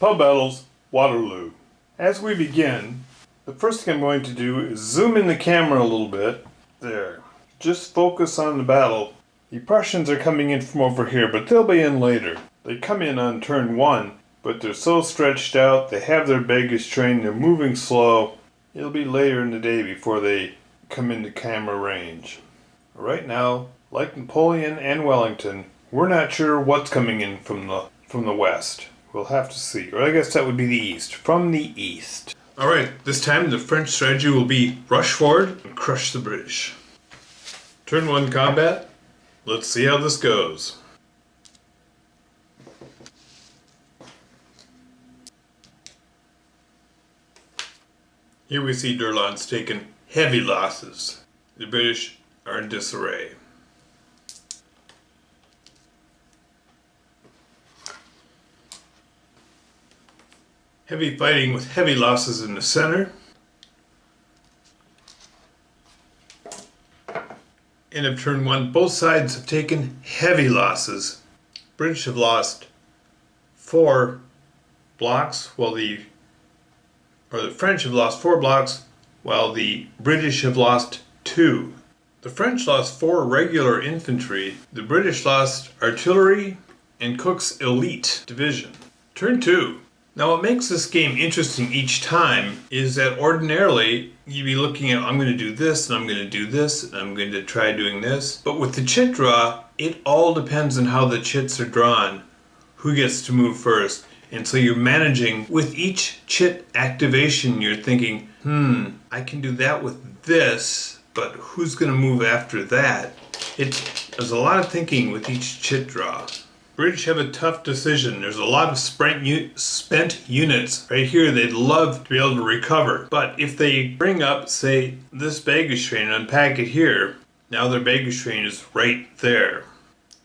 Pub Battles, Waterloo. As we begin, the first thing I'm going to do is zoom in the camera a little bit. There. Just focus on the battle. The Prussians are coming in from over here, but they'll be in later. They come in on turn 1, but they're so stretched out, they have their baggage train, they're moving slow. It'll be later in the day before they come into camera range. Right now, like Napoleon and Wellington, we're not sure what's coming in from the west. We'll have to see. Or I guess that would be the east. From the east. Alright, this time the French strategy will be rush forward and crush the British. Turn 1 combat. Let's see how this goes. Here we see Durland's taken heavy losses. The British are in disarray. Heavy fighting with heavy losses in the center. End of turn 1, both sides have taken heavy losses. British have lost 4 blocks, while the French have lost 4 blocks, while the British have lost 2. The French lost 4 regular infantry. The British lost artillery and Cook's elite division. Turn 2. Now what makes this game interesting each time is that ordinarily you'd be looking at, I'm going to do this, and I'm going to do this, and I'm going to try doing this. But with the chit draw, it all depends on how the chits are drawn, who gets to move first. And so you're managing, with each chit activation, you're thinking, I can do that with this, but who's going to move after that? There's a lot of thinking with each chit draw. British have a tough decision. There's a lot of spent units right here they'd love to be able to recover. But if they bring up, say, this baggage train and unpack it here, now their baggage train is right there.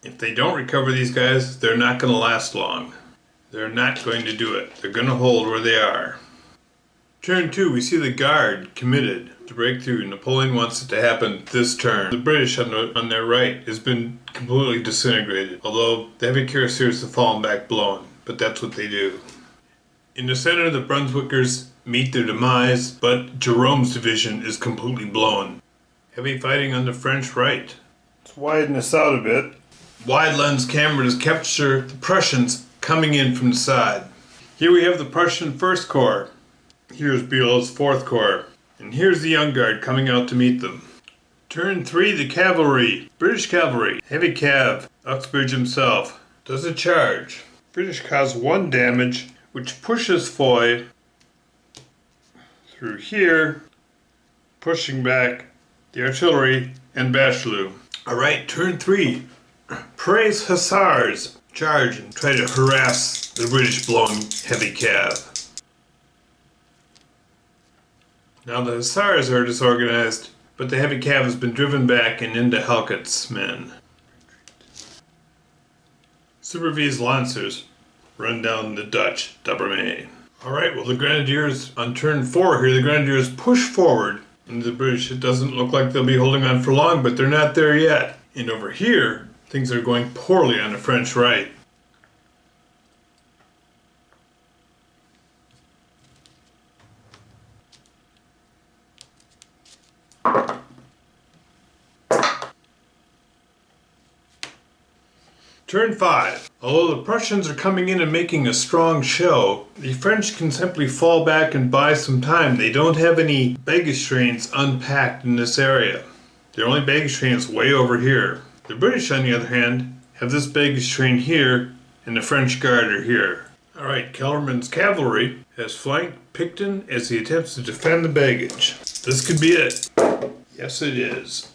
If they don't recover these guys, they're not going to last long. They're not going to do it. They're going to hold where they are. Turn 2, we see the Guard committed to break through. Napoleon wants it to happen this turn. The British on their right has been completely disintegrated, although the heavy cuirassiers have fallen back blown, but that's what they do. In the center, the Brunswickers meet their demise, but Jerome's division is completely blown. Heavy fighting on the French right. Let's widen this out a bit. Wide lens cameras capture the Prussians coming in from the side. Here we have the Prussian 1st Corps. Here's Bülow's 4th Corps. And here's the Young Guard coming out to meet them. Turn 3, the cavalry. British cavalry. Heavy cav. Uxbridge himself does a charge. British cause 1 damage, which pushes Foy through here, pushing back the artillery and Bachelot. Alright, turn 3. Praise Hussars. Charge and try to harass the British blowing heavy cav. Now the Hussars are disorganized, but the heavy cav has been driven back and into Halkett's men. Super V's Lancers run down the Dutch Doubermay. Alright, well the Grenadiers on turn 4 here, the Grenadiers push forward into the British. It doesn't look like they'll be holding on for long, but they're not there yet. And over here, things are going poorly on the French right. Turn 5. Although the Prussians are coming in and making a strong show, the French can simply fall back and buy some time. They don't have any baggage trains unpacked in this area. Their only baggage train is way over here. The British, on the other hand, have this baggage train here, and the French Guard are here. Alright, Kellerman's cavalry has flanked Picton as he attempts to defend the baggage. This could be it. Yes, it is.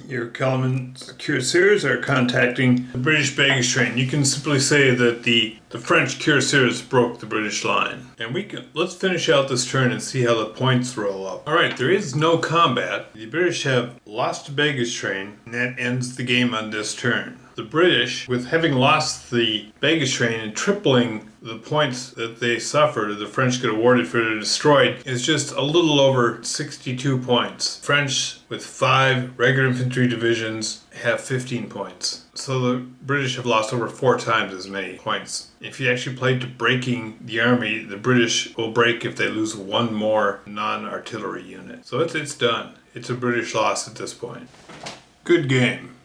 Your Kellerman's cuirassiers are contacting the British baggage train. You can simply say that the French cuirassiers broke the British line. And let's finish out this turn and see how the points roll up. Alright, there is no combat. The British have lost a baggage train, and that ends the game on this turn. The British, with having lost the baggage train and tripling the points that they suffered, the French get awarded for the destroyed, is just a little over 62 points. French, with 5 regular infantry divisions, have 15 points. So the British have lost over 4 times as many points. If you actually played to breaking the army, the British will break if they lose 1 more non-artillery unit. So it's done. It's a British loss at this point. Good game.